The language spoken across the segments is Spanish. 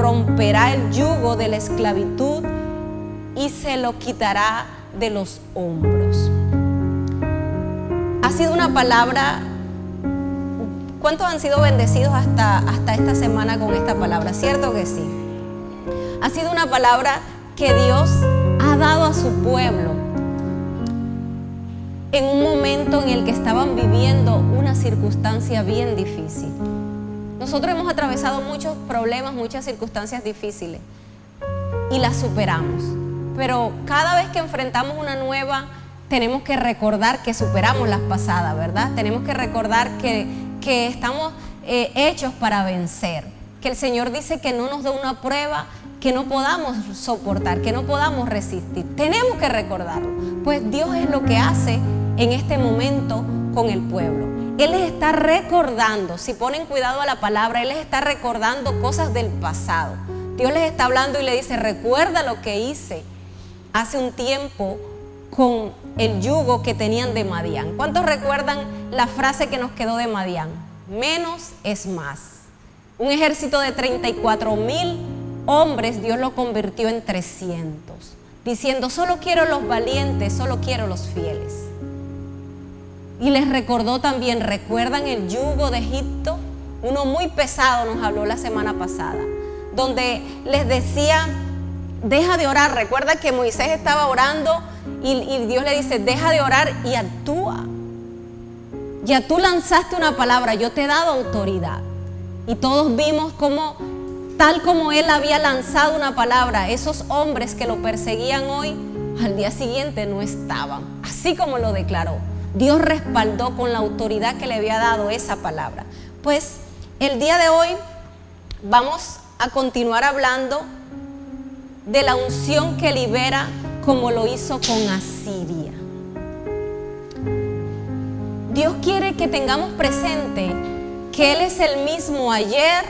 romperá el yugo de la esclavitud y se lo quitará de los hombros. Ha sido una palabra. ¿Cuántos han sido bendecidos hasta esta semana con esta palabra? ¿Cierto que sí? Ha sido una palabra que Dios ha dado a su pueblo en un momento en el que estaban viviendo una circunstancia bien difícil. Nosotros hemos atravesado muchos problemas, muchas circunstancias difíciles y las superamos. Pero cada vez que enfrentamos una nueva, tenemos que recordar que superamos las pasadas, ¿verdad? Tenemos que recordar que estamos hechos para vencer, que el Señor dice que no nos da una prueba que no podamos soportar, que no podamos resistir. Tenemos que recordarlo, pues Dios es lo que hace en este momento con el pueblo. Él les está recordando, si ponen cuidado a la palabra, Él les está recordando cosas del pasado. Dios les está hablando y le dice: recuerda lo que hice hace un tiempo con el yugo que tenían de Madián. ¿Cuántos recuerdan la frase que nos quedó de Madián? Menos es más. Un ejército de 34,000 hombres, Dios lo convirtió en 300, diciendo: solo quiero los valientes, solo quiero los fieles. Y les recordó también, ¿recuerdan el yugo de Egipto? Uno muy pesado nos habló la semana pasada, donde les decía: deja de orar. Recuerda que Moisés estaba orando y Dios le dice: deja de orar y actúa. Ya tú lanzaste una palabra, yo te he dado autoridad. Y todos vimos cómo, tal como él había lanzado una palabra, esos hombres que lo perseguían hoy, al día siguiente no estaban. Así como lo declaró, Dios respaldó con la autoridad que le había dado esa palabra. Pues el día de hoy vamos a continuar hablando de la unción que libera, como lo hizo con Asiria. Dios quiere que tengamos presente que Él es el mismo ayer,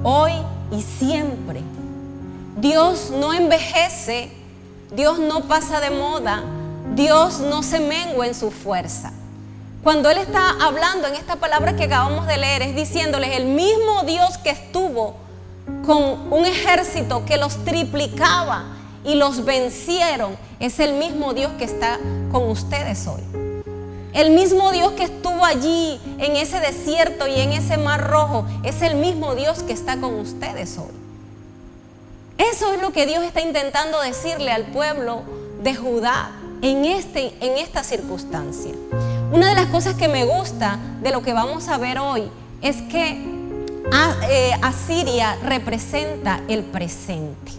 hoy y siempre. Dios no envejece, Dios no pasa de moda, Dios no se mengua en su fuerza. Cuando Él está hablando en esta palabra que acabamos de leer, es diciéndoles: el mismo Dios que estuvo con un ejército que los triplicaba y los vencieron, es el mismo Dios que está con ustedes hoy. El mismo Dios que estuvo allí en ese desierto y en ese mar rojo, es el mismo Dios que está con ustedes hoy. Eso es lo que Dios está intentando decirle al pueblo de Judá en esta circunstancia. Una de las cosas que me gusta de lo que vamos a ver hoy es que Asiria representa el presente.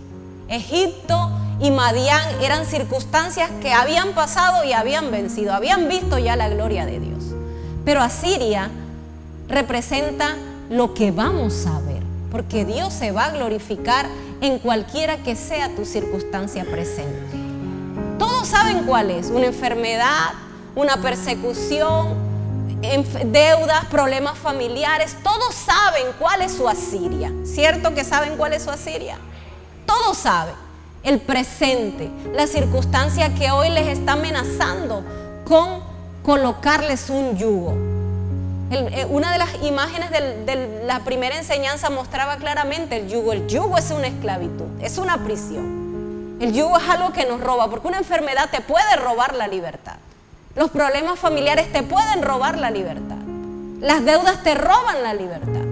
Egipto y Madián eran circunstancias que habían pasado y habían vencido, habían visto ya la gloria de Dios. Pero Asiria representa lo que vamos a ver, porque Dios se va a glorificar en cualquiera que sea tu circunstancia presente. Todos saben cuál es: una enfermedad, una persecución, deudas, problemas familiares. Todos saben cuál es su Asiria. ¿Cierto que saben cuál es su Asiria? Todos saben el presente, la circunstancia que hoy les está amenazando con colocarles un yugo. Una de las imágenes de la primera enseñanza mostraba claramente el yugo. El yugo es una esclavitud, es una prisión. El yugo es algo que nos roba, porque una enfermedad te puede robar la libertad. Los problemas familiares te pueden robar la libertad. Las deudas te roban la libertad.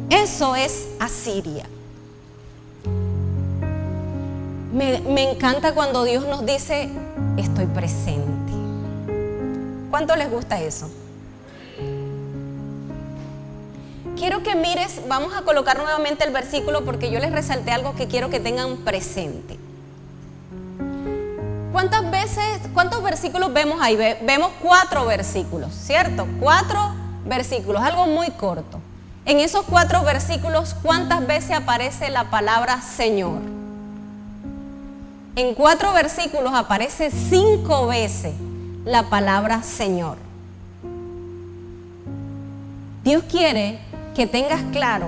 Eso es Asiria. Me encanta cuando Dios nos dice: estoy presente. ¿Cuánto les gusta eso? Quiero que mires, vamos a colocar nuevamente el versículo porque yo les resalté algo que quiero que tengan presente. ¿Cuántos versículos vemos ahí? Vemos 4 versículos, ¿cierto? 4 versículos, algo muy corto. En esos 4 versículos, ¿cuántas veces aparece la palabra Señor? En 4 versículos aparece 5 veces la palabra Señor. Dios quiere que tengas claro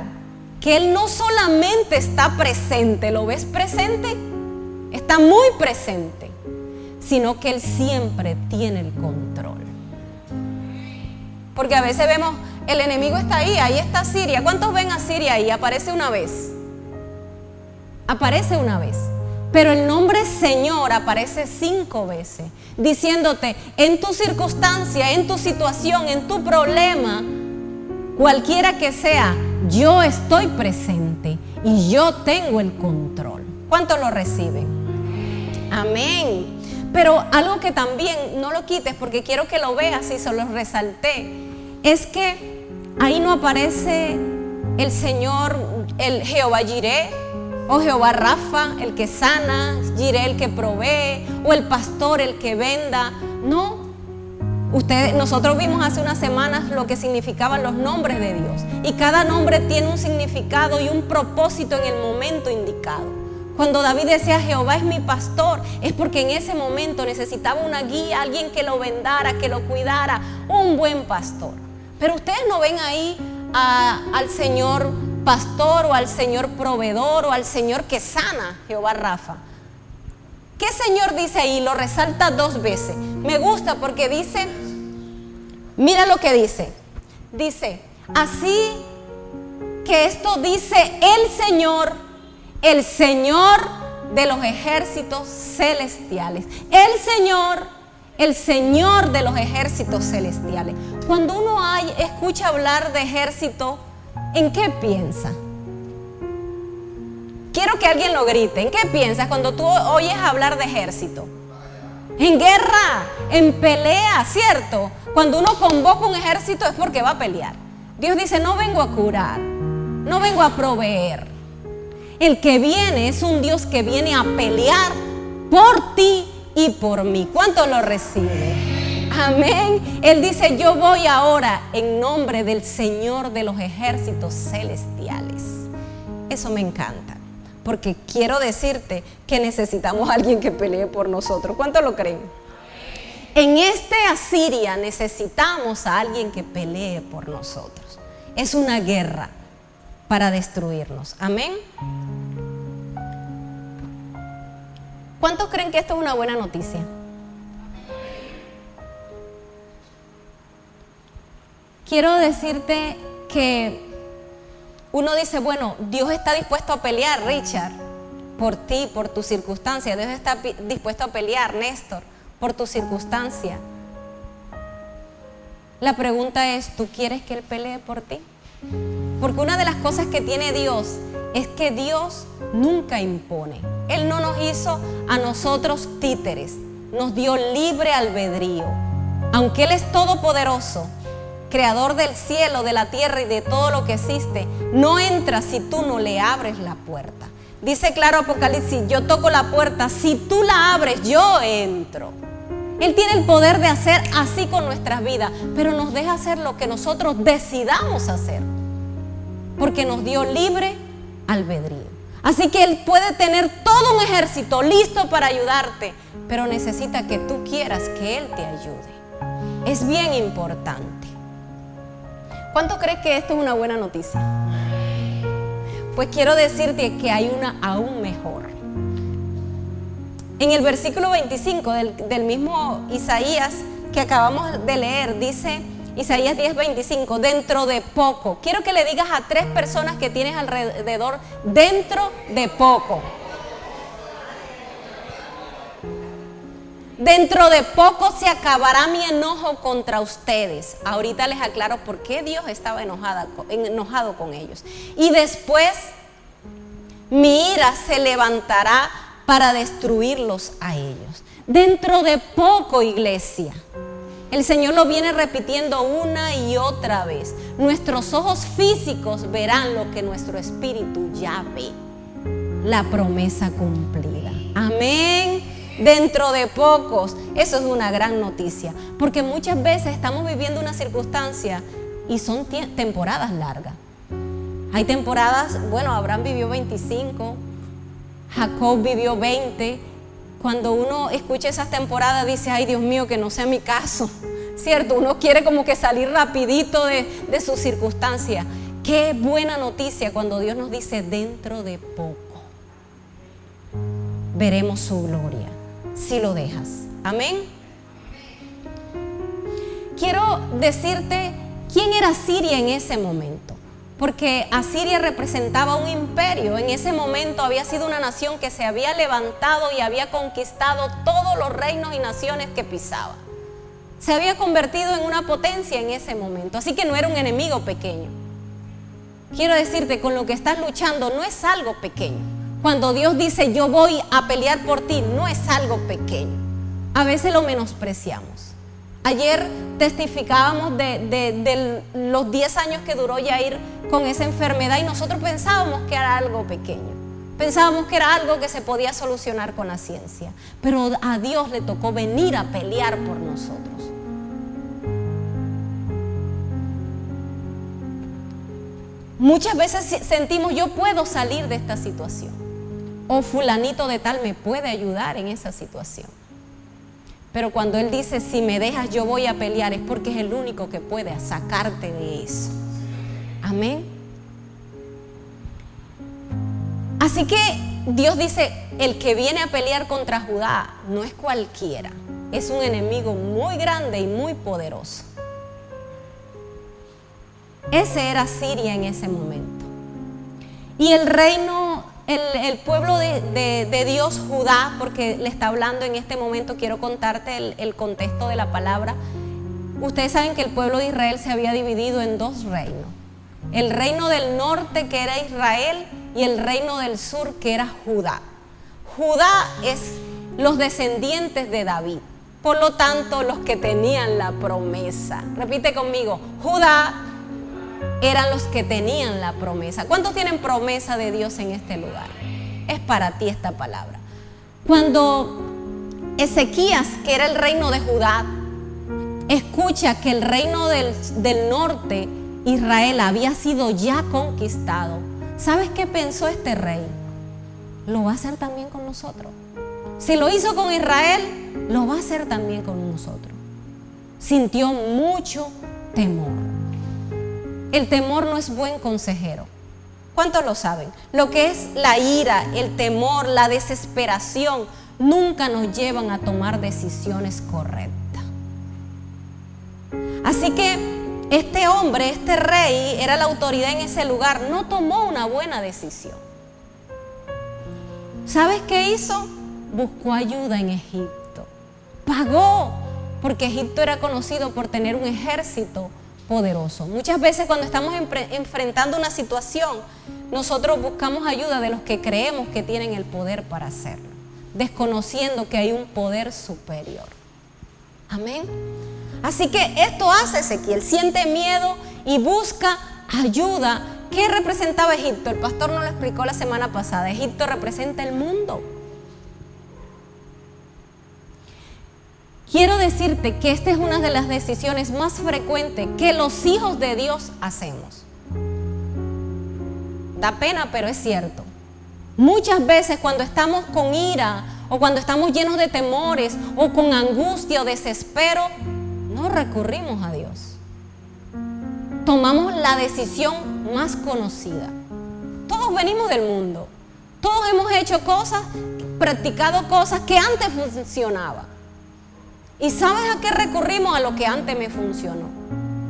que Él no solamente está presente, ¿lo ves presente? Está muy presente, sino que Él siempre tiene el control. Porque a veces vemos, el enemigo está ahí está Siria. ¿Cuántos ven a Siria ahí? Aparece una vez. aparece una vez. Pero el nombre Señor aparece 5 veces, diciéndote, en tu circunstancia, en tu situación, en tu problema, cualquiera que sea, yo estoy presente y yo tengo el control. ¿Cuántos lo reciben? Amén. Pero algo que también no lo quites, porque quiero que lo veas y se lo resalté, es que ahí no aparece el Señor, el Jehová Jireh, o Jehová Rafa, el que sana, Jireh, el que provee, o el pastor, el que venda. No. Nosotros vimos hace unas semanas lo que significaban los nombres de Dios. Y cada nombre tiene un significado y un propósito en el momento indicado. Cuando David decía Jehová es mi pastor, es porque en ese momento necesitaba una guía, alguien que lo vendara, que lo cuidara, un buen pastor. Pero ustedes no ven ahí al Señor pastor o al Señor proveedor o al Señor que sana, Jehová Rafa. ¿Qué Señor dice ahí? Lo resalta 2 veces. Me gusta porque dice, mira lo que dice. Dice, así que esto dice el Señor de los ejércitos celestiales. El Señor de los ejércitos celestiales. Cuando uno escucha hablar de ejército, ¿en qué piensa? Quiero que alguien lo grite. ¿En qué piensas cuando tú oyes hablar de ejército? En guerra, en pelea, ¿cierto? Cuando uno convoca un ejército es porque va a pelear. Dios dice, no vengo a curar, no vengo a proveer. El que viene es un Dios que viene a pelear por ti y por mí. ¿Cuánto lo recibe? Amén. Él dice, yo voy ahora en nombre del Señor de los ejércitos celestiales. Eso me encanta, porque quiero decirte que necesitamos a alguien que pelee por nosotros. ¿Cuánto lo creen? En este Asiria necesitamos a alguien que pelee por nosotros. Es una guerra para destruirnos. Amén. ¿Cuántos creen que esto es una buena noticia? Quiero decirte que uno dice, bueno, Dios está dispuesto a pelear, Richard, por ti, por tu circunstancia. Dios está dispuesto a pelear, Néstor, por tu circunstancia. La pregunta es, ¿tú quieres que Él pelee por ti? Porque una de las cosas que tiene Dios es que Dios nunca impone. Él no nos hizo a nosotros títeres, nos dio libre albedrío. Aunque Él es todopoderoso, creador del cielo, de la tierra y de todo lo que existe, no entra si tú no le abres la puerta. Dice claro Apocalipsis, yo toco la puerta, si tú la abres, yo entro. Él tiene el poder de hacer así con nuestras vidas, pero nos deja hacer lo que nosotros decidamos hacer, porque nos dio libre albedrío. Así que Él puede tener todo un ejército listo para ayudarte, pero necesita que tú quieras que Él te ayude. Es bien importante. ¿Cuánto crees que esto es una buena noticia? Pues quiero decirte que hay una aún mejor. En el versículo 25 del mismo Isaías que acabamos de leer, dice Isaías 10:25, dentro de poco. Quiero que le digas a 3 personas que tienes alrededor, dentro de poco. Dentro de poco se acabará mi enojo contra ustedes. Ahorita les aclaro por qué Dios estaba enojado con ellos. Y después mi ira se levantará para destruirlos a ellos. Dentro de poco, iglesia. El Señor lo viene repitiendo una y otra vez. Nuestros ojos físicos verán lo que nuestro espíritu ya ve. La promesa cumplida. Amén. Dentro de pocos. Eso es una gran noticia. Porque muchas veces estamos viviendo una circunstancia y son temporadas largas. Hay temporadas, bueno, Abraham vivió 25, Jacob vivió 20. Cuando uno escucha esas temporadas dice, ay Dios mío, que no sea mi caso, ¿cierto? Uno quiere como que salir rapidito de su circunstancia. Qué buena noticia cuando Dios nos dice, dentro de poco veremos su gloria, si lo dejas. Amén. Quiero decirte quién era Siria en ese momento. porque Asiria representaba un imperio. En ese momento había sido una nación que se había levantado y había conquistado todos los reinos y naciones que pisaba. Se había convertido en una potencia en ese momento, así que no era un enemigo pequeño. Quiero decirte, con lo que estás luchando no es algo pequeño. Cuando Dios dice yo voy a pelear por ti, no es algo pequeño. A veces lo menospreciamos. Ayer testificábamos de los 10 años que duró Yair con esa enfermedad y nosotros pensábamos que era algo pequeño. Pensábamos que era algo que se podía solucionar con la ciencia. Pero a Dios le tocó venir a pelear por nosotros. Muchas veces sentimos yo puedo salir de esta situación. O fulanito de tal me puede ayudar en esa situación. Pero cuando Él dice, si me dejas yo voy a pelear, es porque es el único que puede sacarte de eso. Amén. Así que Dios dice, el que viene a pelear contra Judá no es cualquiera. Es un enemigo muy grande y muy poderoso. Ese era Siria en ese momento. Y el reino, el pueblo de Dios, Judá, porque le está hablando en este momento, quiero contarte el contexto de la palabra. Ustedes saben que el pueblo de Israel se había dividido en dos reinos. El reino del norte, que era Israel, y el reino del sur, que era Judá. Judá es los descendientes de David, por lo tanto los que tenían la promesa. Repite conmigo, Judá eran los que tenían la promesa. ¿Cuántos tienen promesa de Dios en este lugar? Es para ti esta palabra. Cuando Ezequías, que era el reino de Judá, escucha que el reino del norte, Israel, había sido ya conquistado, ¿sabes qué pensó este rey? Lo va a hacer también con nosotros. Si lo hizo con Israel, lo va a hacer también con nosotros. Sintió mucho temor. El temor no es buen consejero. ¿Cuántos lo saben? Lo que es la ira, el temor, la desesperación, nunca nos llevan a tomar decisiones correctas. Así que este hombre, este rey, era la autoridad en ese lugar, no tomó una buena decisión. ¿Sabes qué hizo? Buscó ayuda en Egipto. Pagó, porque Egipto era conocido por tener un ejército poderoso. Muchas veces cuando estamos enfrentando una situación, nosotros buscamos ayuda de los que creemos que tienen el poder para hacerlo, desconociendo que hay un poder superior. Amén. Así que esto hace Ezequiel, siente miedo y busca ayuda. ¿Qué representaba Egipto? El pastor nos lo explicó la semana pasada. Egipto representa el mundo. Quiero decirte que esta es una de las decisiones más frecuentes que los hijos de Dios hacemos. Da pena, pero es cierto. Muchas veces cuando estamos con ira o cuando estamos llenos de temores o con angustia o desespero, no recurrimos a Dios. Tomamos la decisión más conocida. Todos venimos del mundo. Todos hemos hecho cosas, practicado cosas que antes funcionaban. ¿Y sabes a qué recurrimos? A lo que antes me funcionó.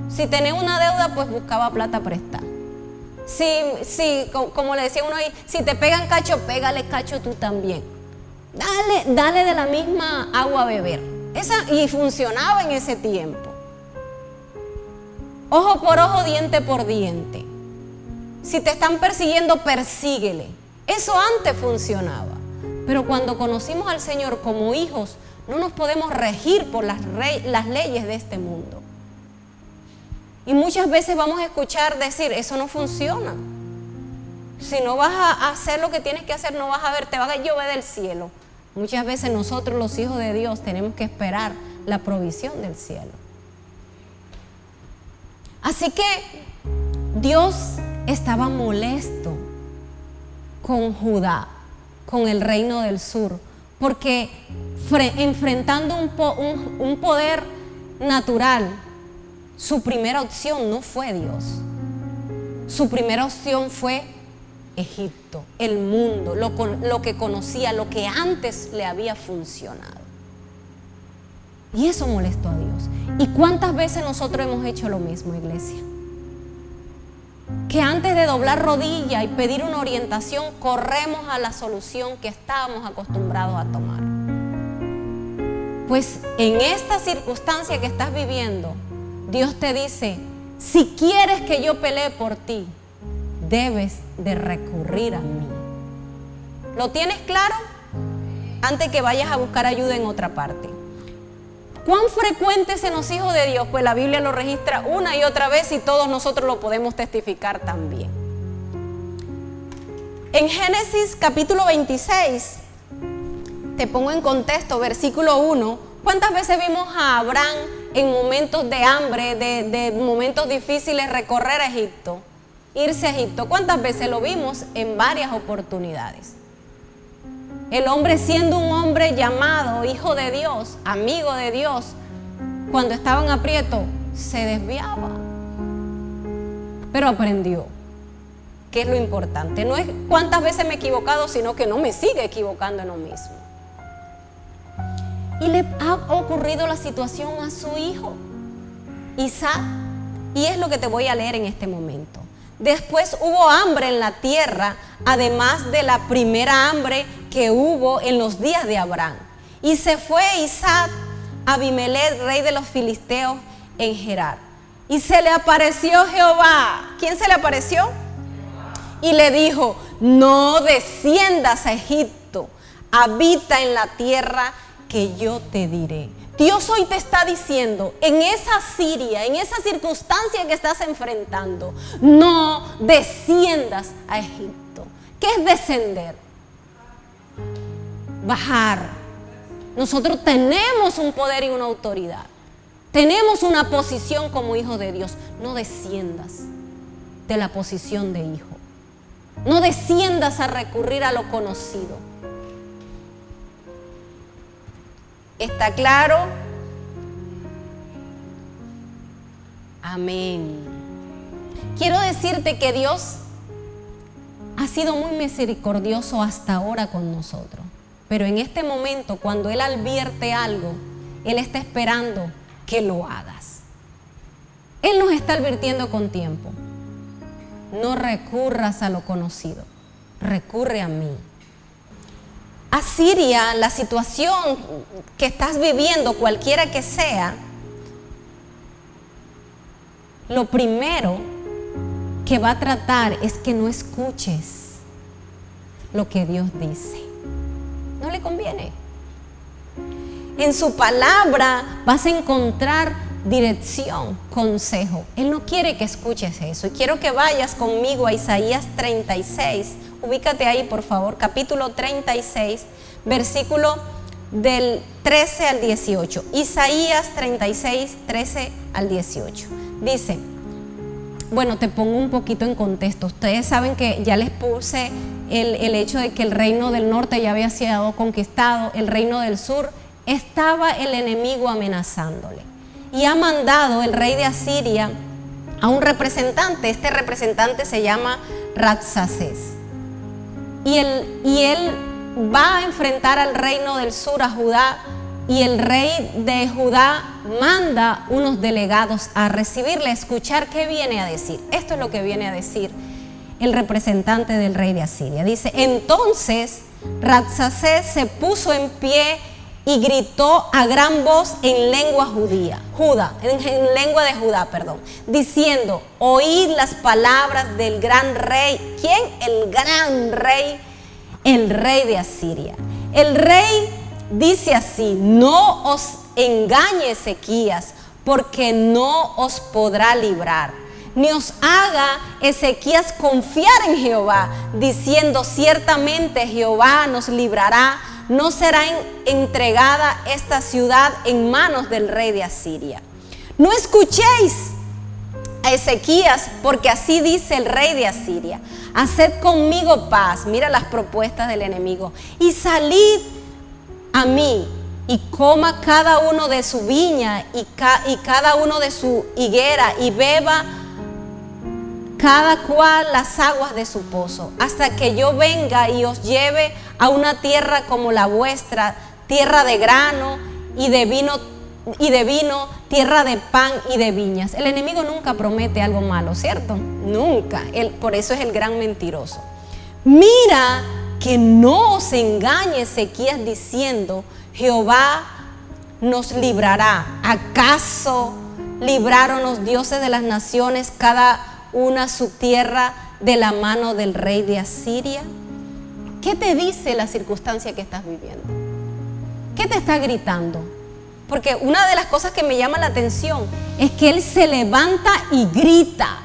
Si tenía una deuda, pues buscaba plata prestada. Si, como le decía uno ahí, si te pegan cacho, pégale cacho tú también. Dale de la misma agua a beber. Y funcionaba en ese tiempo. Ojo por ojo, diente por diente. Si te están persiguiendo, persíguele. Eso antes funcionaba. Pero cuando conocimos al Señor como hijos, no nos podemos regir por las leyes de este mundo. Y muchas veces vamos a escuchar decir, eso no funciona. Si no vas a hacer lo que tienes que hacer, no vas a ver, te va a llover del cielo. Muchas veces nosotros, los hijos de Dios, tenemos que esperar la provisión del cielo. Así que Dios estaba molesto con Judá, con el reino del sur, porque enfrentando un poder natural, su primera opción no fue Dios. Su primera opción fue Egipto, el mundo, lo que conocía, lo que antes le había funcionado. Y eso molestó a Dios. ¿Y cuántas veces nosotros hemos hecho lo mismo, iglesia? que antes de doblar rodilla y pedir una orientación, corremos a la solución que estábamos acostumbrados a tomar. Pues en esta circunstancia que estás viviendo, Dios te dice, si quieres que yo pelee por ti, debes de recurrir a mí. ¿Lo tienes claro? Antes que vayas a buscar ayuda en otra parte. ¿Cuán frecuentes en los hijos de Dios? Pues la Biblia lo registra una y otra vez y todos nosotros lo podemos testificar también. En Génesis capítulo 26, te pongo en contexto, versículo 1, ¿cuántas veces vimos a Abraham en momentos de hambre, de momentos difíciles recorrer a Egipto, irse a Egipto? ¿Cuántas veces lo vimos? En varias oportunidades. El hombre, siendo un hombre llamado hijo de Dios, amigo de Dios, cuando estaba en aprieto, se desviaba. Pero aprendió, que es lo importante. No es cuántas veces me he equivocado, sino que no me sigue equivocando en lo mismo. Y le ha ocurrido la situación a su hijo, Isaac. Y es lo que te voy a leer en este momento. Después hubo hambre en la tierra, además de la primera hambre que hubo en los días de Abraham. Y se fue Isaac a Abimelech, rey de los filisteos, en Gerar. Y se le apareció Jehová. ¿Quién se le apareció? Y le dijo, no desciendas a Egipto, habita en la tierra que yo te diré. Dios hoy te está diciendo, en esa Siria, en esa circunstancia que estás enfrentando, no desciendas a Egipto. ¿Qué es descender? Bajar. Nosotros tenemos un poder y una autoridad. Tenemos una posición como hijos de Dios. No desciendas de la posición de hijo. No desciendas a recurrir a lo conocido. ¿Está claro? Amén. Quiero decirte que Dios ha sido muy misericordioso hasta ahora con nosotros. Pero en este momento, cuando Él advierte algo, Él está esperando que lo hagas. Él nos está advirtiendo con tiempo. No recurras a lo conocido, recurre a mí. Asiria, la situación que estás viviendo, cualquiera que sea, lo primero que va a tratar es que no escuches lo que Dios dice. No le conviene. En su palabra vas a encontrar dirección, consejo. Él no quiere que escuches eso. Y quiero que vayas conmigo a Isaías 36. Ubícate ahí, por favor, capítulo 36, versículo del 13 al 18. Isaías 36, 13 al 18. Dice, bueno, te pongo un poquito en contexto. Ustedes saben que ya les puse el hecho de que el reino del norte ya había sido conquistado, el reino del sur estaba el enemigo amenazándole. Y ha mandado el rey de Asiria a un representante. Este representante se llama Rabsacés. Y él va a enfrentar al reino del sur, a Judá, y el rey de Judá manda unos delegados a recibirle, a escuchar qué viene a decir. Esto es lo que viene a decir el representante del rey de Asiria. Dice, entonces Rabsacés se puso en pie y gritó a gran voz en lengua en lengua de Judá, diciendo, oíd las palabras del gran rey. ¿Quién? El gran rey, el rey de Asiria. El rey dice así, no os engañe Ezequías, porque no os podrá librar, ni os haga Ezequías confiar en Jehová, diciendo, ciertamente Jehová nos librará, no será entregada esta ciudad en manos del rey de Asiria. No escuchéis a Ezequías, porque así dice el rey de Asiria, haced conmigo paz, mira las propuestas del enemigo, y salid a mí, y coma cada uno de su viña y cada uno de su higuera, y beba cada cual las aguas de su pozo, hasta que yo venga y os lleve a una tierra como la vuestra, tierra de grano y de vino y de vino, tierra de pan y de viñas. El enemigo nunca promete algo malo, ¿cierto? Nunca. Por eso es el gran mentiroso. Mira que no os engañe Ezequías diciendo: Jehová nos librará. ¿Acaso libraron los dioses de las naciones cada una su tierra de la mano del rey de Asiria? ¿Qué te dice la circunstancia que estás viviendo? ¿Qué te está gritando? Porque una de las cosas que me llama la atención es que él se levanta y grita.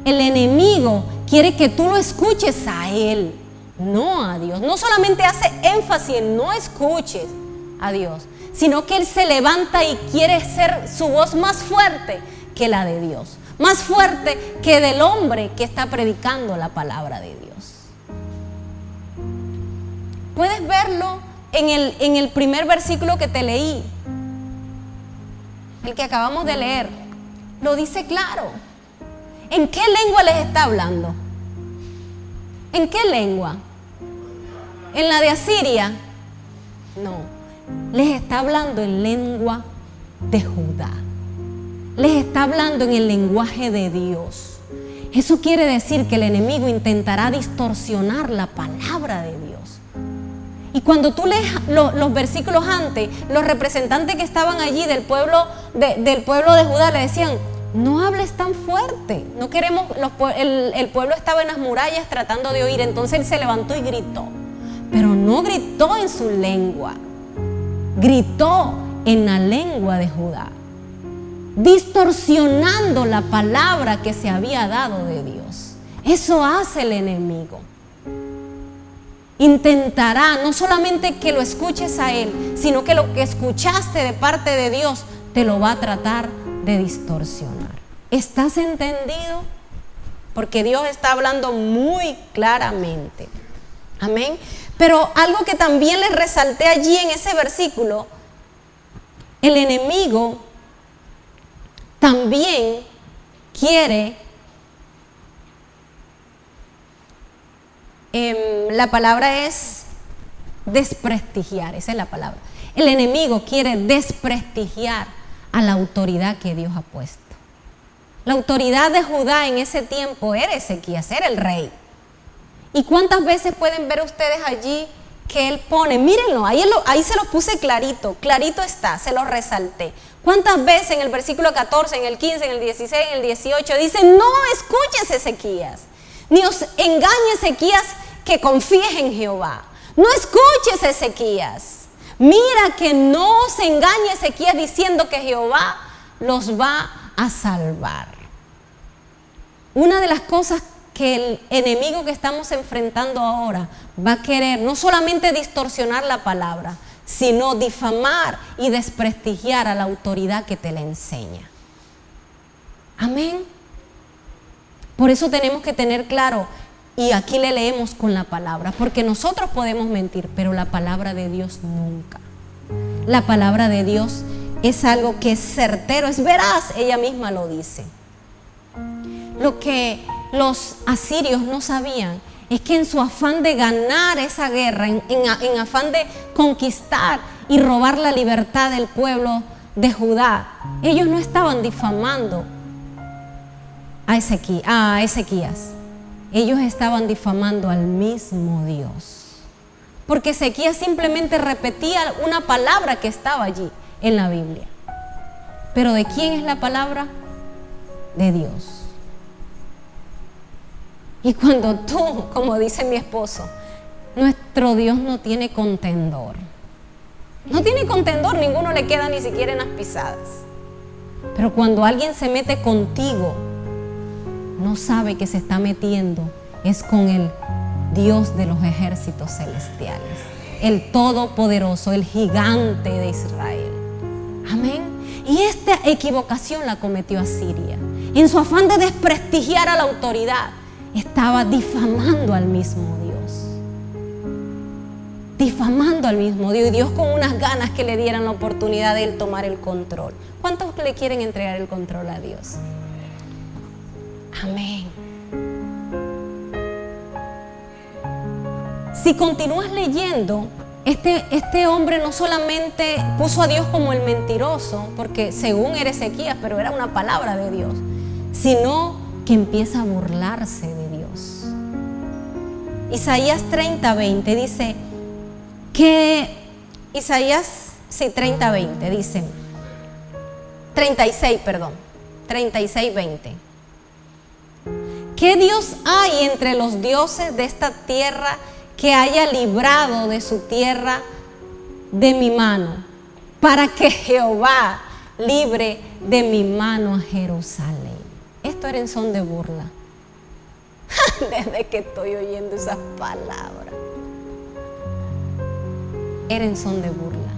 El enemigo quiere que tú lo escuches a él, no a Dios. No solamente hace énfasis en no escuches a Dios, sino que él se levanta y quiere ser su voz más fuerte que la de Dios, más fuerte que del hombre que está predicando la palabra de Dios. Puedes verlo en el primer versículo que te leí, el que acabamos de leer. Lo dice claro. ¿En qué lengua les está hablando? ¿En qué lengua? ¿En la de Asiria? No, les está hablando en lengua de Judá. Les está hablando en el lenguaje de Dios. Eso quiere decir que el enemigo intentará distorsionar la palabra de Dios. Y cuando tú lees los versículos antes, los representantes que estaban allí del pueblo de Judá le decían: no hables tan fuerte, no queremos. El pueblo estaba en las murallas tratando de oír. Entonces él se levantó y gritó, pero no gritó en su lengua, gritó en la lengua de Judá, distorsionando la palabra que se había dado de Dios. Eso hace el enemigo. Intentará no solamente que lo escuches a él, sino que lo que escuchaste de parte de Dios te lo va a tratar de distorsionar. ¿Estás entendido? Porque Dios está hablando muy claramente. Amén. Pero algo que también les resalté allí en ese versículo: el enemigo también quiere, la palabra es desprestigiar, esa es la palabra. El enemigo quiere desprestigiar a la autoridad que Dios ha puesto. La autoridad de Judá en ese tiempo era Ezequías, era el rey. ¿Y cuántas veces pueden ver ustedes allí que él pone? Mírenlo, ahí se lo puse clarito, clarito está, se lo resalté. ¿Cuántas veces en el versículo 14, en el 15, en el 16, en el 18 dice: no escuches Ezequías, ni os engañe Ezequías, que confíes en Jehová? No escuches Ezequías. Mira que no se engañe Ezequías diciendo que Jehová los va a salvar. Una de las cosas que el enemigo que estamos enfrentando ahora va a querer no solamente distorsionar la palabra, sino difamar y desprestigiar a la autoridad que te la enseña. Amén. Por eso tenemos que tener claro, y aquí le leemos con la palabra, porque nosotros podemos mentir, pero la palabra de Dios nunca. La palabra de Dios es algo que es certero, es veraz, ella misma lo dice. Lo que los asirios no sabían es que en su afán de ganar esa guerra, en afán de conquistar y robar la libertad del pueblo de Judá, ellos no estaban difamando a Ezequías. Ellos estaban difamando al mismo Dios, porque Ezequías simplemente repetía una palabra que estaba allí en la Biblia. Pero ¿de quién es la palabra? De Dios. Y cuando tú, como dice mi esposo, nuestro Dios no tiene contendor. No tiene contendor, ninguno le queda ni siquiera en las pisadas. Pero cuando alguien se mete contigo, no sabe que se está metiendo es con el Dios de los ejércitos celestiales, el Todopoderoso, el gigante de Israel. Amén. Y esta equivocación la cometió Asiria. En su afán de desprestigiar a la autoridad, estaba difamando al mismo Dios. Difamando al mismo Dios. Y Dios con unas ganas que le dieran la oportunidad de él tomar el control. ¿Cuántos le quieren entregar el control a Dios? Amén. Si continúas leyendo este hombre no solamente puso a Dios como el mentiroso, porque según era Ezequías, pero era una palabra de Dios, sino que empieza a burlarse de Dios. Isaías 30:20 dice que Isaías 30:20 dice 36:20. ¿Qué Dios hay entre los dioses de esta tierra que haya librado de su tierra de mi mano, para que Jehová libre de mi mano a Jerusalén? Esto era en son de burla. Desde que estoy oyendo esas palabras, era en son de burla.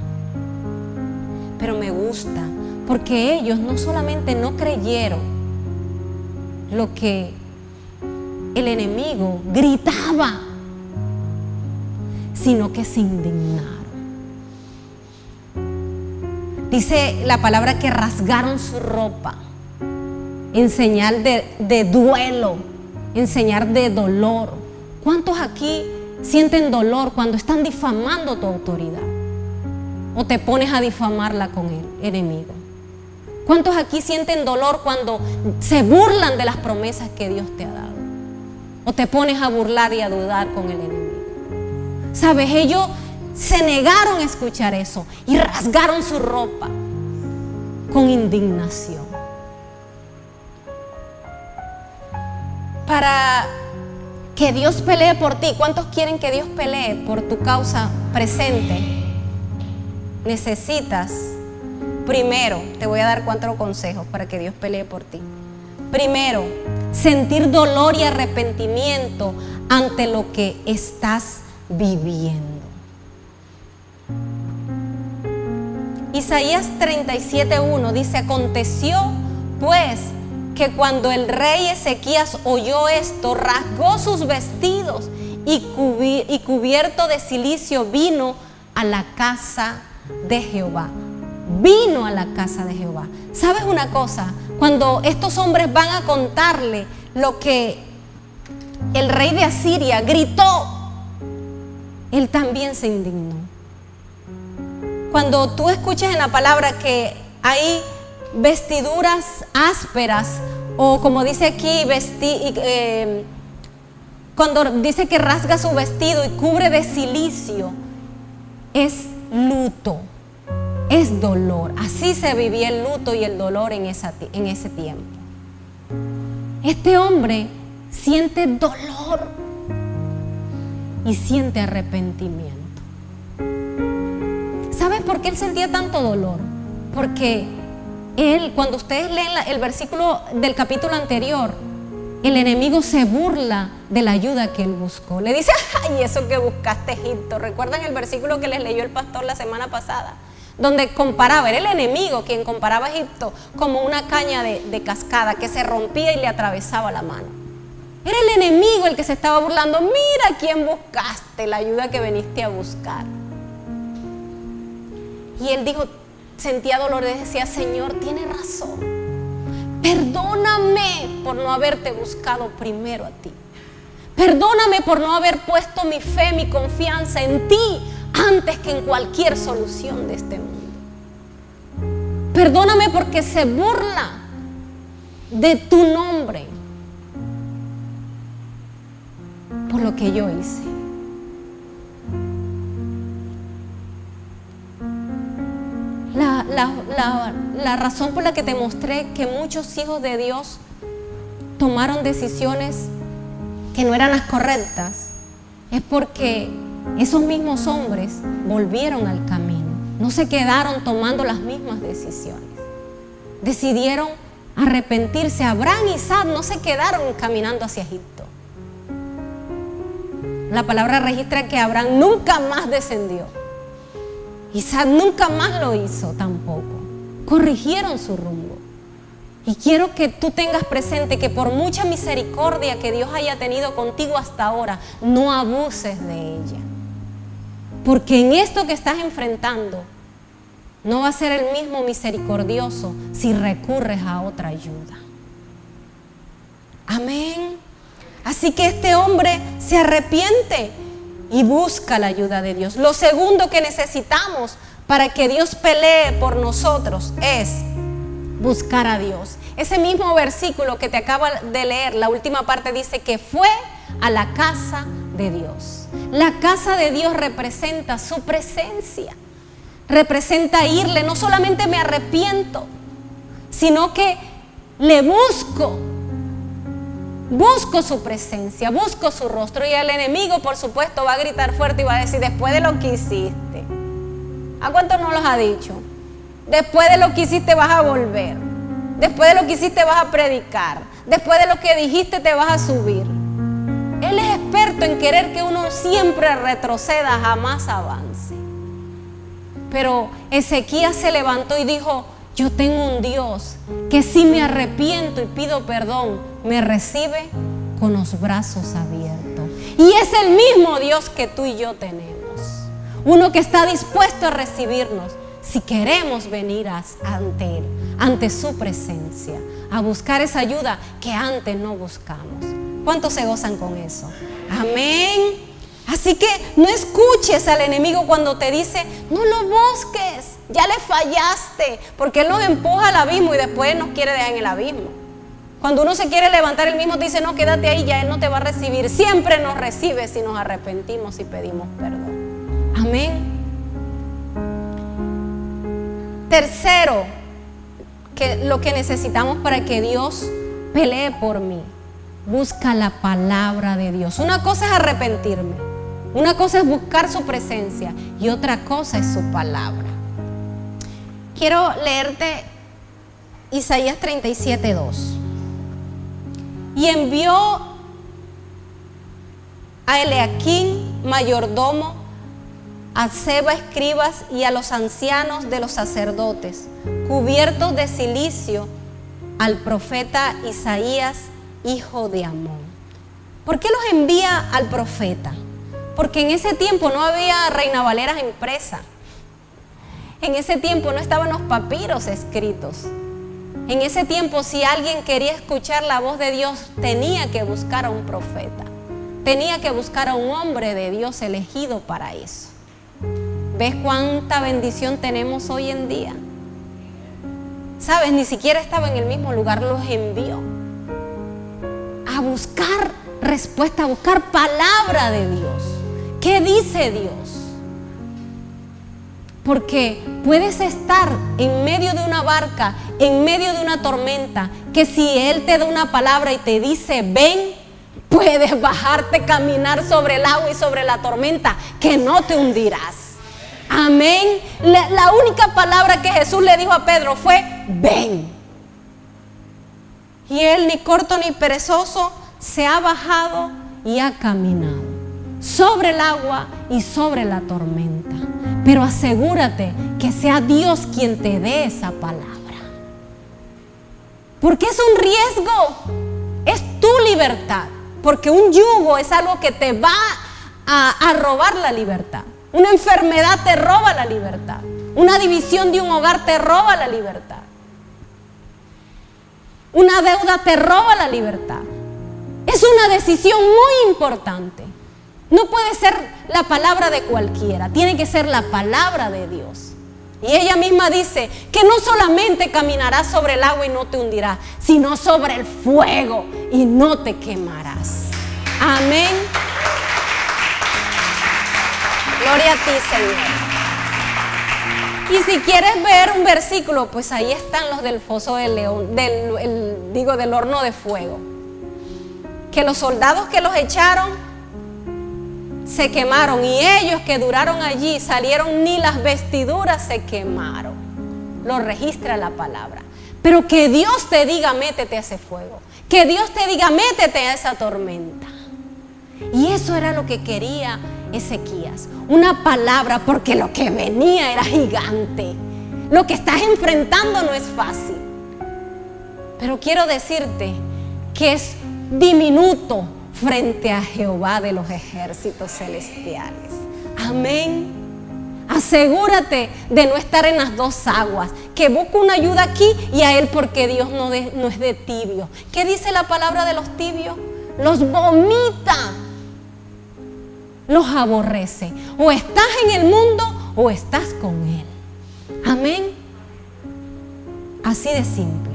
Pero me gusta, porque ellos no solamente no creyeron lo que el enemigo gritaba, sino que se indignaron. Dice la palabra que rasgaron su ropa en señal de duelo, en señal de dolor. ¿Cuántos aquí sienten dolor cuando están difamando tu autoridad? ¿O te pones a difamarla con el enemigo? ¿Cuántos aquí sienten dolor cuando se burlan de las promesas que Dios te ha dado? ¿O te pones a burlar y a dudar con el enemigo? ¿Sabes? Ellos se negaron a escuchar eso y rasgaron su ropa con indignación. Para que Dios pelee por ti, ¿cuántos quieren que Dios pelee por tu causa presente? Necesitas, primero, te voy a dar 4 consejos para que Dios pelee por ti. Primero, sentir dolor y arrepentimiento ante lo que estás viviendo. Isaías 37:1 dice: aconteció pues que cuando el rey Ezequías oyó esto, rasgó sus vestidos y cubierto de cilicio vino a la casa de Jehová. Vino a la casa de Jehová. ¿Sabes una cosa? Cuando estos hombres van a contarle lo que el rey de Asiria gritó, él también se indignó. Cuando tú escuchas en la palabra que hay vestiduras ásperas, o como dice aquí, cuando dice que rasga su vestido y cubre de cilicio, es luto, es dolor. Así se vivía el luto y el dolor en ese tiempo. Este hombre siente dolor y siente arrepentimiento. ¿Sabes por qué él sentía tanto dolor? Porque él, cuando ustedes leen el versículo del capítulo anterior, el enemigo se burla de la ayuda que él buscó. Le dice: ay, eso que buscaste Egipto. ¿Recuerdan el versículo que les leyó el pastor la semana pasada? Donde comparaba, era el enemigo quien comparaba a Egipto como una caña de cascada que se rompía y le atravesaba la mano. Era el enemigo el que se estaba burlando. Mira quién buscaste, la ayuda que viniste a buscar. Y él dijo, sentía dolor, decía: Señor, tienes razón. Perdóname por no haberte buscado primero a ti. Perdóname por no haber puesto mi fe, mi confianza en ti antes que en cualquier solución de este mundo. Perdóname porque se burla de tu nombre por lo que yo hice. La razón por la que te mostré que muchos hijos de Dios tomaron decisiones que no eran las correctas es porque esos mismos hombres volvieron al camino. No se quedaron tomando las mismas decisiones. Decidieron arrepentirse. Abraham y Isaac no se quedaron caminando hacia Egipto. La palabra registra que Abraham nunca más descendió. Isaac nunca más lo hizo tampoco. Corrigieron su rumbo. Y quiero que tú tengas presente que por mucha misericordia que Dios haya tenido contigo hasta ahora, no abuses de ella. Porque en esto que estás enfrentando, no va a ser el mismo misericordioso si recurres a otra ayuda. Amén. Así que este hombre se arrepiente y busca la ayuda de Dios. Lo segundo que necesitamos para que Dios pelee por nosotros es buscar a Dios. Ese mismo versículo que te acabo de leer, la última parte dice que fue a la casa de Dios. La casa de Dios representa su presencia, representa irle. No solamente me arrepiento, sino que le busco su presencia, busco su rostro. Y el enemigo, por supuesto, va a gritar fuerte y va a decir: después de lo que hiciste, ¿a cuánto no los ha dicho? Después de lo que hiciste vas a volver, después de lo que hiciste vas a predicar, después de lo que dijiste te vas a subir. Él es experto en querer que uno siempre retroceda, jamás avance. Pero Ezequías se levantó y dijo: yo tengo un Dios que si me arrepiento y pido perdón, me recibe con los brazos abiertos. Y es el mismo Dios que tú y yo tenemos. Uno que está dispuesto a recibirnos si queremos venir ante Él, ante su presencia, a buscar esa ayuda que antes no buscamos. ¿Cuántos se gozan con eso? Amén. Así que no escuches al enemigo cuando te dice: no lo busques, ya le fallaste, porque él nos empuja al abismo y después nos quiere dejar en el abismo. Cuando uno se quiere levantar, él mismo te dice: no, quédate ahí, ya él no te va a recibir. Siempre nos recibe si nos arrepentimos y pedimos perdón. Amén. Tercero, lo que necesitamos para que Dios pelee por mí: busca la palabra de Dios. Una cosa es arrepentirme, una cosa es buscar su presencia y otra cosa es su palabra. Quiero leerte Isaías 37:2. Y envió a Eliaquín, mayordomo, a Seba, escribas, y a los ancianos de los sacerdotes, cubiertos de cilicio, al profeta Isaías, hijo de Amón. ¿Por qué los envía al profeta? Porque en ese tiempo no había Reina Valera impresa. En ese tiempo no estaban los papiros escritos. En ese tiempo, si alguien quería escuchar la voz de Dios, tenía que buscar a un profeta. Tenía que buscar a un hombre de Dios elegido para eso. ¿Ves cuánta bendición tenemos hoy en día? ¿Sabes? Ni siquiera estaba en el mismo lugar, los envió a buscar respuesta, a buscar palabra de Dios. ¿Qué dice Dios? Porque puedes estar en medio de una barca, en medio de una tormenta, que si Él te da una palabra y te dice ven, puedes bajarte, caminar sobre el agua y sobre la tormenta, que no te hundirás. Amén. La única palabra que Jesús le dijo a Pedro fue ven. Y él, ni corto ni perezoso, se ha bajado y ha caminado sobre el agua y sobre la tormenta. Pero asegúrate que sea Dios quien te dé esa palabra. Porque es un riesgo, es tu libertad. Porque un yugo es algo que te va a robar la libertad. Una enfermedad te roba la libertad. Una división de un hogar te roba la libertad. Una deuda te roba la libertad. Es una decisión muy importante. No puede ser la palabra de cualquiera, tiene que ser la palabra de Dios. Y ella misma dice que no solamente caminarás sobre el agua y no te hundirás, sino sobre el fuego y no te quemarás. Amén. Gloria a ti, Señor. Y si quieres ver un versículo, pues ahí están los del foso del león, del horno de fuego. Que los soldados que los echaron se quemaron, y ellos que duraron allí salieron, ni las vestiduras se quemaron. Lo registra la palabra. Pero que Dios te diga métete a ese fuego, que Dios te diga métete a esa tormenta. Y eso era lo que quería Ezequías, una palabra, porque lo que venía era gigante. Lo que estás enfrentando no es fácil, pero quiero decirte que es diminuto frente a Jehová de los ejércitos celestiales. Amén. Asegúrate de no estar en las dos aguas, que busque una ayuda aquí y a Él, porque Dios no es de tibio. ¿Qué dice la palabra de los tibios? Los vomita. los aborrece. O estás en el mundo o estás con Él. Amén. Así de simple.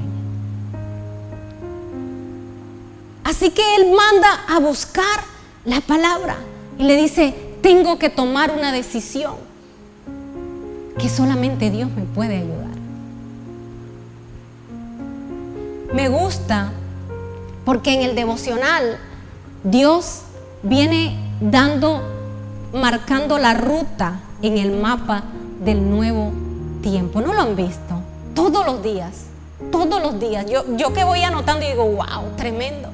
Así que Él manda a buscar la palabra y le dice, tengo que tomar una decisión que solamente Dios me puede ayudar. Me gusta porque en el devocional Dios viene marcando la ruta en el mapa del nuevo tiempo. ¿No lo han visto? Todos los días. Yo que voy anotando y digo, wow, tremendo.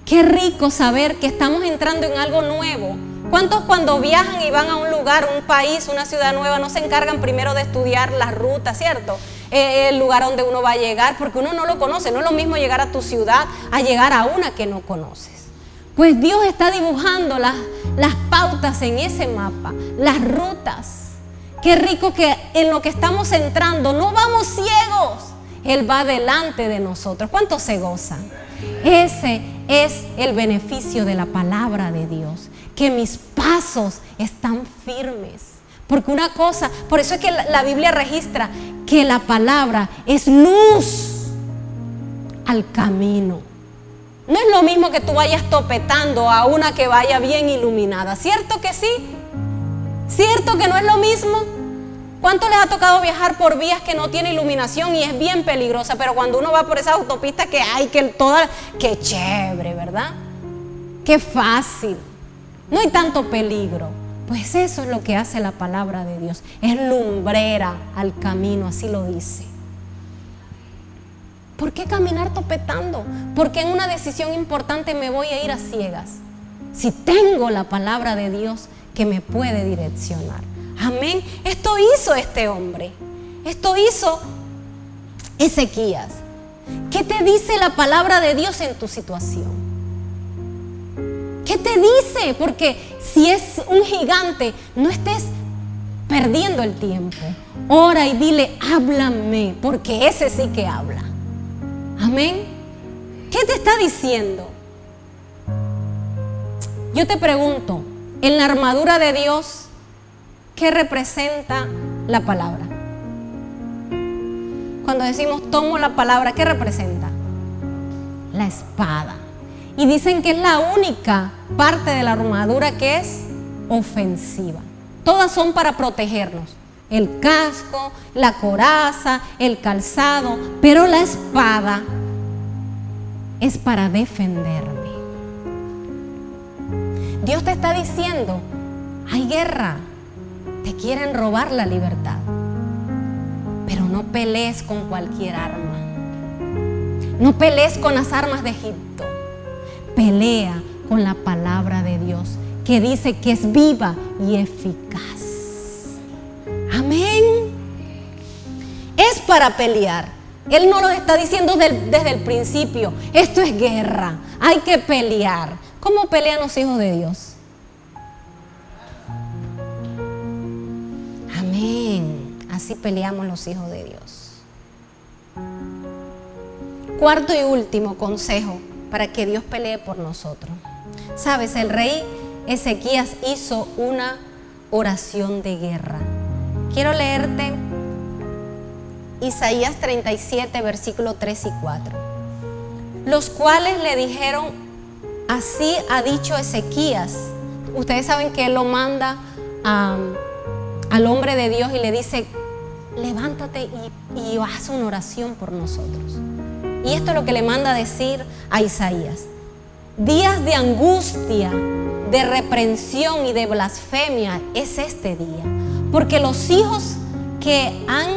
Qué rico saber que estamos entrando en algo nuevo. ¿Cuántos cuando viajan y van a un lugar, un país, una ciudad nueva, no se encargan primero de estudiar las rutas, ¿cierto? El lugar donde uno va a llegar, porque uno no lo conoce. No es lo mismo llegar a tu ciudad a llegar a una que no conoces. Pues Dios está dibujando las pautas en ese mapa, las rutas. Qué rico que en lo que estamos entrando no vamos ciegos. Él va delante de nosotros. ¿Cuántos se gozan? Ese es el beneficio de la palabra de Dios, que mis pasos están firmes. Porque una cosa, por eso es que la Biblia registra que la palabra es luz al camino. No es lo mismo que tú vayas topetando a una que vaya bien iluminada. ¿Cierto que sí? ¿Cierto que no es lo mismo? ¿Cuánto les ha tocado viajar por vías que no tiene iluminación y es bien peligrosa? Pero cuando uno va por esas autopistas que hay, qué chévere, ¿verdad? Qué fácil. No hay tanto peligro. Pues eso es lo que hace la palabra de Dios. Es lumbrera al camino, así lo dice. ¿Por qué caminar topetando? ¿Por qué en una decisión importante me voy a ir a ciegas? Si tengo la palabra de Dios que me puede direccionar. Amén. Esto hizo este hombre. Esto hizo Ezequías. ¿Qué te dice la palabra de Dios en tu situación? ¿Qué te dice? Porque si es un gigante, no estés perdiendo el tiempo. Ora y dile, háblame, porque ese sí que habla. Amén. ¿Qué te está diciendo? Yo te pregunto, en la armadura de Dios, ¿qué representa la palabra? Cuando decimos tomo la palabra, ¿qué representa? La espada. Y dicen que es la única parte de la armadura que es ofensiva. Todas son para protegernos. El casco, la coraza, el calzado, pero la espada es para defenderme. Dios te está diciendo, hay guerra. Te quieren robar la libertad, pero no pelees con cualquier arma. No pelees con las armas de Egipto. Pelea con la palabra de Dios, que dice que es viva y eficaz. Amén. Es para pelear. Él no lo está diciendo desde el principio. Esto es guerra. Hay que pelear. ¿Cómo pelean los hijos de Dios? Así peleamos los hijos de Dios. Cuarto y último consejo para que Dios pelee por nosotros. Sabes, el rey Ezequías hizo una oración de guerra. Quiero leerte Isaías 37, versículos 3 y 4. Los cuales le dijeron, así ha dicho Ezequías. Ustedes saben que él lo manda al hombre de Dios y le dice, levántate y haz una oración por nosotros. Y esto es lo que le manda a decir a Isaías. Días de angustia, de reprensión y de blasfemia es este día. Porque los hijos que han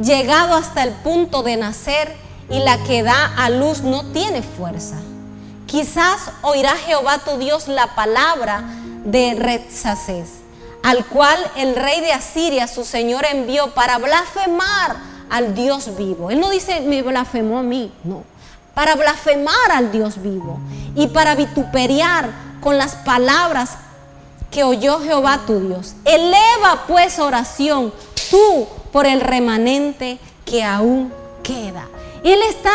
llegado hasta el punto de nacer y la que da a luz no tiene fuerza. Quizás oirá Jehová tu Dios la palabra de Rabsacés, al cual el rey de Asiria, su señor, envió para blasfemar al Dios vivo. Él no dice, me blasfemó a mí, no. Para blasfemar al Dios vivo y para vituperiar con las palabras que oyó Jehová tu Dios. Eleva pues oración tú por el remanente que aún queda. Él está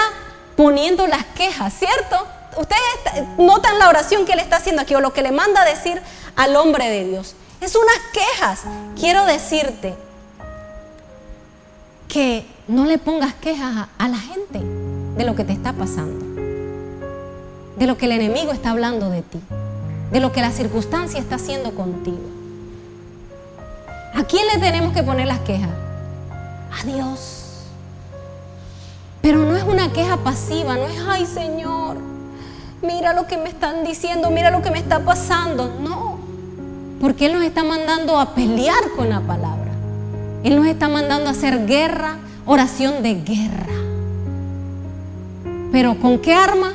poniendo las quejas, ¿cierto? Ustedes notan la oración que él está haciendo aquí, o lo que le manda a decir al hombre de Dios. Es unas quejas. Quiero decirte que no le pongas quejas a la gente de lo que te está pasando, de lo que el enemigo está hablando de ti, de lo que la circunstancia está haciendo contigo. ¿A quién le tenemos que poner las quejas? A Dios. Pero no es una queja pasiva, no es, ay Señor, mira lo que me están diciendo, mira lo que me está pasando. No, porque Él nos está mandando a pelear con la palabra. Él nos está mandando a hacer guerra, oración de guerra. ¿Pero con qué arma?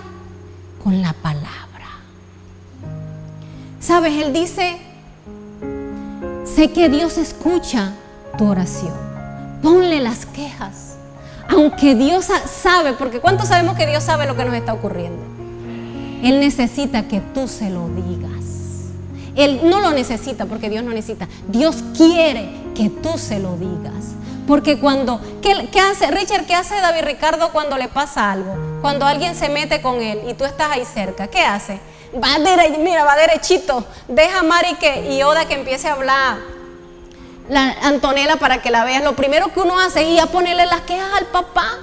Con la palabra. ¿Sabes? Él dice, sé que Dios escucha tu oración. Ponle las quejas. Aunque Dios sabe, porque ¿cuántos sabemos que Dios sabe lo que nos está ocurriendo? Él necesita que tú se lo digas. Él no lo necesita porque Dios no necesita. Dios quiere que tú se lo digas. Porque ¿qué hace Richard? ¿Qué hace David Ricardo cuando le pasa algo? Cuando alguien se mete con él y tú estás ahí cerca, ¿qué hace? Va derechito. Deja a Mari y Oda que empiece a hablar. La Antonella para que la veas. Lo primero que uno hace es ir a ponerle las quejas al papá.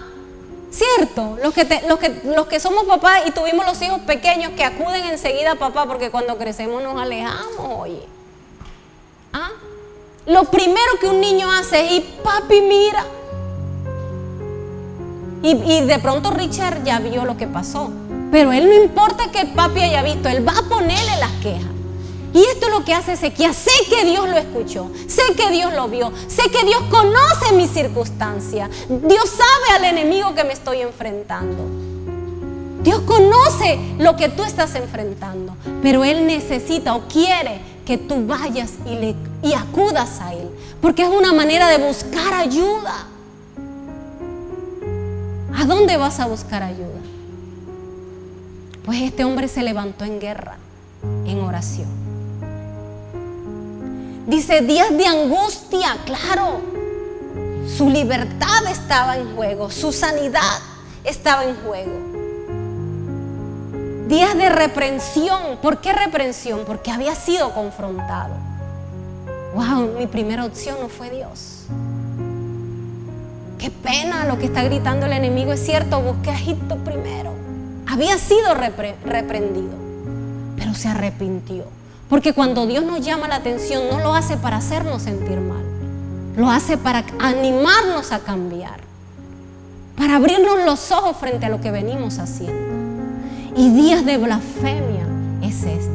¿Cierto? Los que somos papás y tuvimos los hijos pequeños que acuden enseguida a papá porque cuando crecemos nos alejamos, oye. ¿Ah? Lo primero que un niño hace es ir, papi, mira. Y de pronto Richard ya vio lo que pasó. Pero él no importa que el papi haya visto, él va a ponerle las quejas. Y esto es lo que hace Ezequías. Sé que Dios lo escuchó, sé que Dios lo vio, sé que Dios conoce mis circunstancias. Dios sabe al enemigo que me estoy enfrentando. Dios conoce lo que tú estás enfrentando, pero Él necesita o quiere que tú vayas y acudas a Él, porque es una manera de buscar ayuda. ¿A dónde vas a buscar ayuda? Pues este hombre se levantó en guerra, en oración. Dice, días de angustia, claro. Su libertad estaba en juego, su sanidad estaba en juego. Días de reprensión. ¿Por qué reprensión? Porque había sido confrontado. Wow, mi primera opción no fue Dios. Qué pena lo que está gritando el enemigo. Es cierto, busqué a Egipto primero. Había sido reprendido, pero se arrepintió. Porque cuando Dios nos llama la atención, no lo hace para hacernos sentir mal. Lo hace para animarnos a cambiar. Para abrirnos los ojos frente a lo que venimos haciendo. Y días de blasfemia es este.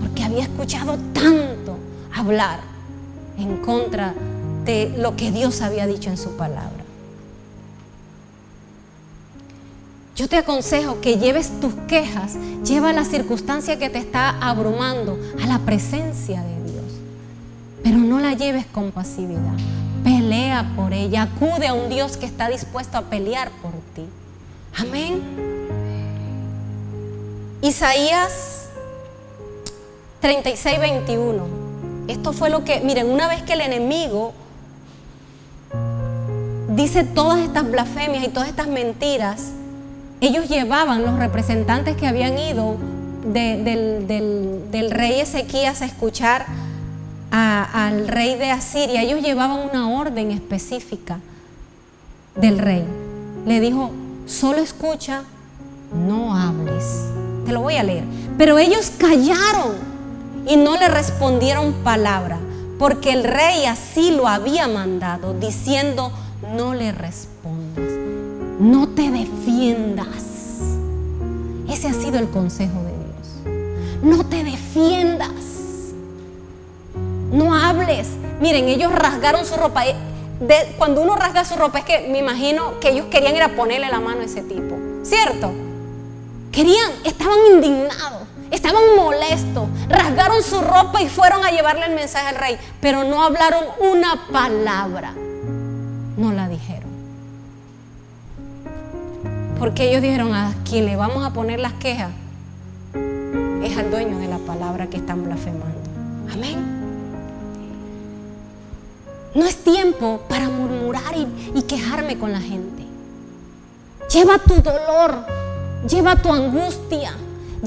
Porque había escuchado tanto hablar en contra de lo que Dios había dicho en su palabra. Yo te aconsejo que lleves tus quejas, lleva la circunstancia que te está abrumando a la presencia de Dios. Pero no la lleves con pasividad. Pelea por ella, acude a un Dios que está dispuesto a pelear por ti. Amén. Isaías 36:21. Esto fue lo que, miren, una vez que el enemigo dice todas estas blasfemias y todas estas mentiras, ellos llevaban, los representantes que habían ido del rey Ezequías a escuchar al rey de Asiria, ellos llevaban una orden específica del rey. Le dijo, solo escucha, no hables. Te lo voy a leer. Pero ellos callaron y no le respondieron palabra, porque el rey así lo había mandado, diciendo, no le respondas. No te defiendas. Ese ha sido el consejo de Dios. No te defiendas. No hables. Miren, ellos rasgaron su ropa. Cuando uno rasga su ropa, es que me imagino que ellos querían ir a ponerle la mano a ese tipo. ¿Cierto? Estaban indignados, estaban molestos. Rasgaron su ropa y fueron a llevarle el mensaje al rey. Pero no hablaron una palabra. No la dijeron. Porque ellos dijeron, a quien le vamos a poner las quejas es al dueño de la palabra que están blasfemando. Amén. No es tiempo para murmurar y quejarme con la gente. Lleva tu dolor, lleva tu angustia,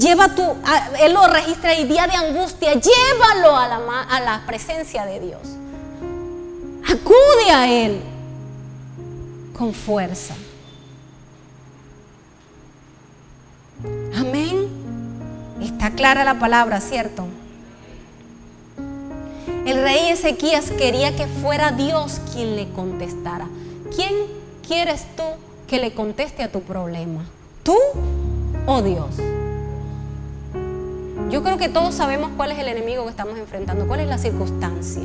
Él lo registra ahí, día de angustia, llévalo a la presencia de Dios. Acude a Él con fuerza. Amén. Está clara la palabra, ¿cierto? El rey Ezequías quería que fuera Dios quien le contestara. ¿Quién quieres tú que le conteste a tu problema? ¿Tú o Dios? Yo creo que todos sabemos cuál es el enemigo que estamos enfrentando, cuál es la circunstancia.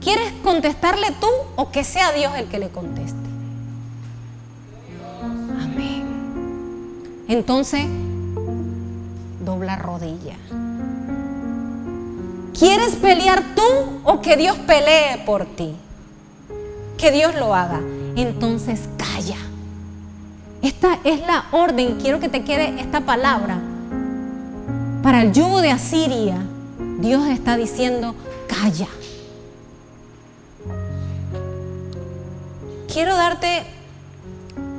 ¿Quieres contestarle tú o que sea Dios el que le conteste? Amén. Entonces, dobla rodilla. ¿Quieres pelear tú o que Dios pelee por ti? Que Dios lo haga. Entonces calla. Esta es la orden. Quiero que te quede esta palabra. Para el yugo de Asiria, Dios está diciendo, calla.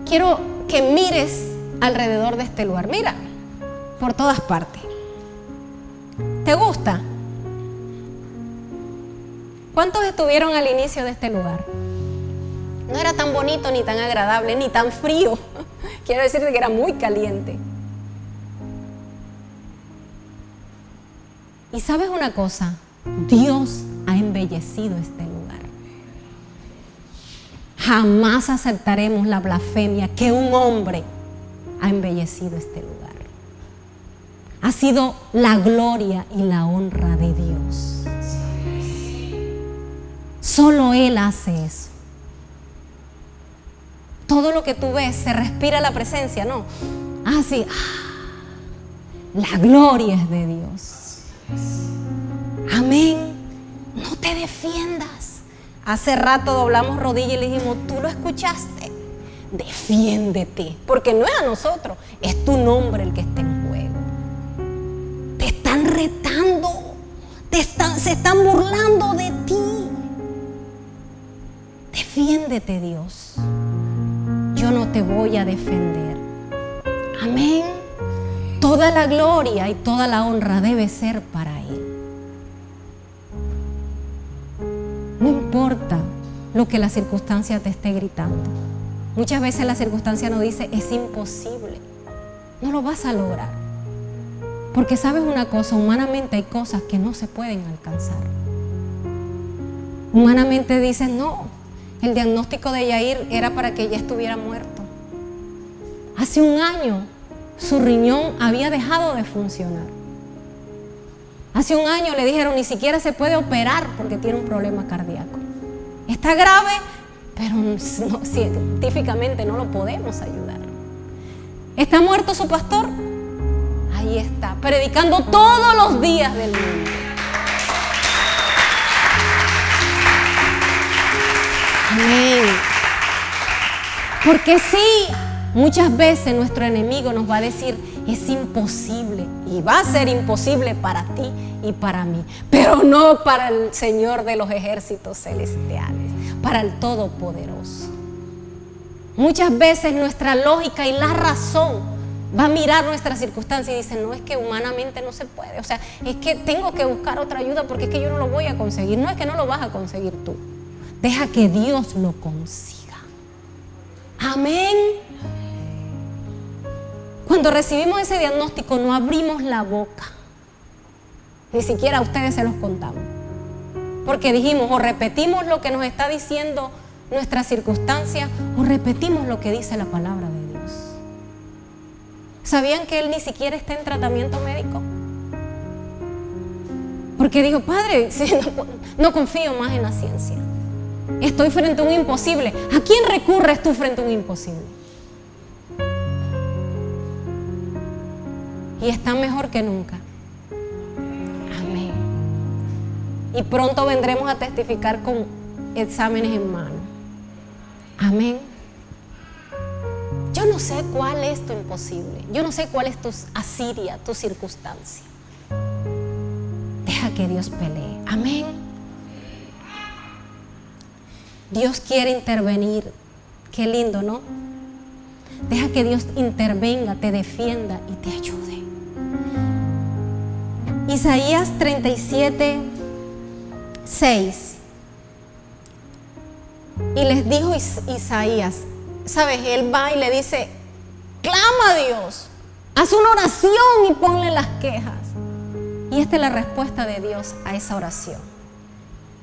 Quiero que mires alrededor de este lugar. Mira, por todas partes. ¿Te gusta? ¿Cuántos estuvieron al inicio de este lugar? No era tan bonito, ni tan agradable, ni tan frío. Quiero decirte que era muy caliente. Y sabes una cosa, Dios ha embellecido este lugar. Jamás aceptaremos la blasfemia que un hombre ha embellecido este lugar. Ha sido la gloria y la honra de Dios. Solo Él hace eso. Todo lo que tú ves, se respira la presencia, ¿no? Así, la gloria es de Dios. Amén. No te defiendas. Hace rato doblamos rodillas y le dijimos, tú lo escuchaste. Defiéndete, porque no es a nosotros, es tu nombre el que está en juego. Te están retando, se están burlando de ti. Defiéndete, Dios. Yo no te voy a defender. Amén. Toda la gloria y toda la honra debe ser para Él. No importa lo que la circunstancia te esté gritando. Muchas veces la circunstancia nos dice, es imposible. No lo vas a lograr. Porque sabes una cosa, humanamente hay cosas que no se pueden alcanzar. Humanamente dices, no, el diagnóstico de Yair era para que ya estuviera muerto. Hace un año su riñón había dejado de funcionar. Hace un año le dijeron, ni siquiera se puede operar porque tiene un problema cardíaco. Está grave, pero no, científicamente no lo podemos ayudar. ¿Está muerto su pastor? Ahí está, predicando todos los días del mundo. Amén. Porque sí, muchas veces nuestro enemigo nos va a decir, es imposible, y va a ser imposible para ti y para mí, pero no para el Señor de los ejércitos celestiales, para el Todopoderoso. Muchas veces nuestra lógica y la razón va a mirar nuestra circunstancia y dice, no, es que humanamente no se puede, o sea, es que tengo que buscar otra ayuda porque es que yo no lo voy a conseguir. No es que no lo vas a conseguir tú, deja que Dios lo consiga. Amén. Cuando recibimos ese diagnóstico no abrimos la boca, ni siquiera a ustedes se los contamos, porque dijimos, o repetimos lo que nos está diciendo nuestra circunstancia o repetimos lo que dice la palabra de Dios. ¿Sabían que él ni siquiera está en tratamiento médico? Porque dijo, Padre, no confío más en la ciencia, estoy frente a un imposible. ¿A quién recurres tú frente a un imposible? Y está mejor que nunca. Amén. Y pronto vendremos a testificar con exámenes en mano. Amén. Yo no sé cuál es tu imposible. Yo no sé cuál es tu Asiria, tu circunstancia. Deja que Dios pelee. Amén. Dios quiere intervenir. Qué lindo, ¿no? Deja que Dios intervenga, te defienda y te ayude. Isaías 37, 6. Y les dijo Isaías, ¿sabes? Él va y le dice, clama a Dios, haz una oración y ponle las quejas. Y esta es la respuesta de Dios a esa oración.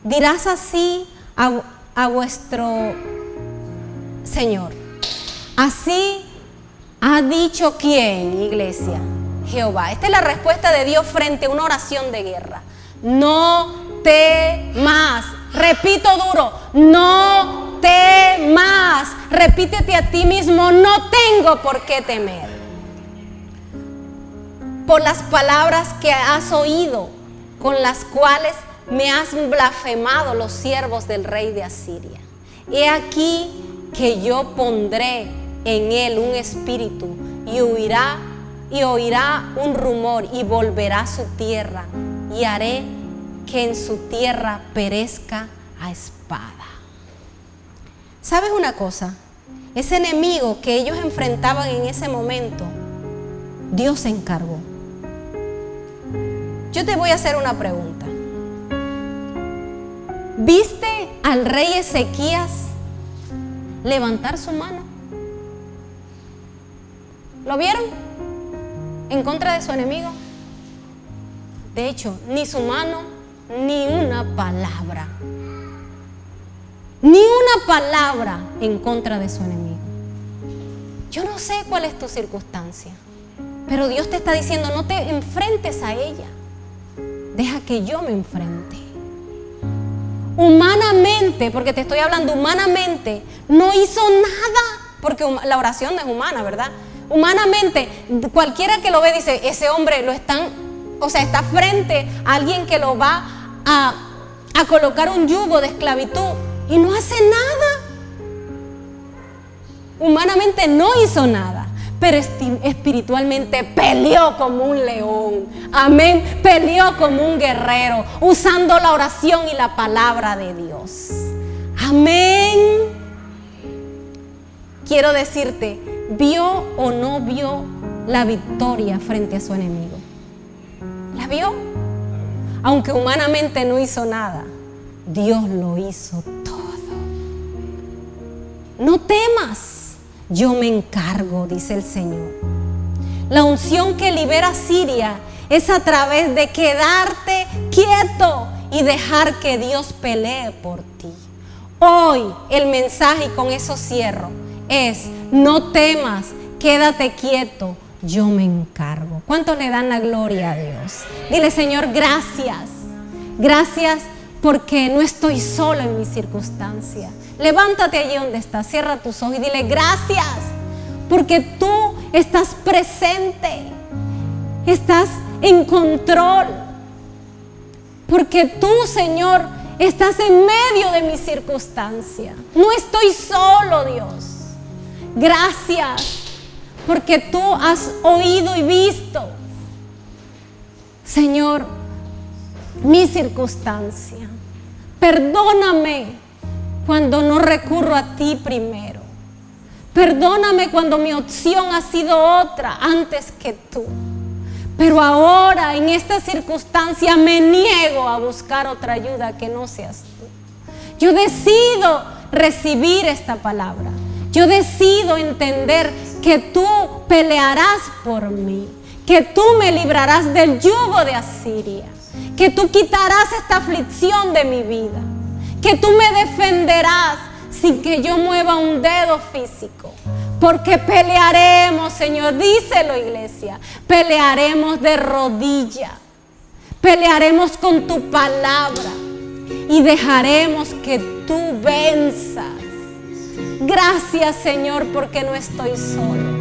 Dirás así a vuestro Señor. Así ha dicho ¿quién, iglesia? Jehová. Esta es la respuesta de Dios frente a una oración de guerra. No temas. Repito duro, no temas. Repítete a ti mismo, no tengo por qué temer. Por las palabras que has oído, con las cuales me has blasfemado los siervos del rey de Asiria. He aquí que yo pondré en él un espíritu y oirá un rumor y volverá a su tierra, y haré que en su tierra perezca a espada. ¿Sabes una cosa? Ese enemigo que ellos enfrentaban en ese momento, Dios se encargó. Yo te voy a hacer una pregunta. ¿Viste al rey Ezequías levantar su mano? ¿Lo vieron? En contra de su enemigo. De hecho, ni su mano, ni una palabra. Ni una palabra en contra de su enemigo. Yo no sé cuál es tu circunstancia, pero Dios te está diciendo, no te enfrentes a ella. Deja que yo me enfrente. Humanamente, porque te estoy hablando humanamente, no hizo nada, porque la oración no es humana, ¿verdad? Humanamente, cualquiera que lo ve dice, ese hombre está frente a alguien que lo va a colocar un yugo de esclavitud y no hace nada. Humanamente no hizo nada, pero espiritualmente peleó como un león. Amén. Peleó como un guerrero, usando la oración y la palabra de Dios. Amén. Quiero decirte, ¿vio o no vio la victoria frente a su enemigo? ¿La vio? Aunque humanamente no hizo nada, Dios lo hizo todo. No temas, yo me encargo, dice el Señor. La unción que libera a Siria es a través de quedarte quieto y dejar que Dios pelee por ti. Hoy el mensaje, y con eso cierro, es: no temas, quédate quieto, yo me encargo. ¿Cuántos le dan la gloria a Dios? Dile: Señor, gracias. Gracias porque no estoy solo en mi circunstancia. Levántate allí donde estás, cierra tus ojos y dile: gracias porque tú estás presente, estás en control, porque tú, Señor, estás en medio de mi circunstancia. No estoy solo, Dios. Gracias porque tú has oído y visto, Señor, mi circunstancia. Perdóname cuando no recurro a ti primero. Perdóname cuando mi opción ha sido otra antes que tú. Pero ahora, en esta circunstancia, me niego a buscar otra ayuda que no seas tú. Yo decido recibir esta palabra. Yo decido entender que tú pelearás por mí, que tú me librarás del yugo de Asiria, que tú quitarás esta aflicción de mi vida, que tú me defenderás sin que yo mueva un dedo físico. Porque pelearemos, Señor, díselo, iglesia, pelearemos de rodillas, pelearemos con tu palabra y dejaremos que tú venzas. Gracias, Señor, porque no estoy solo.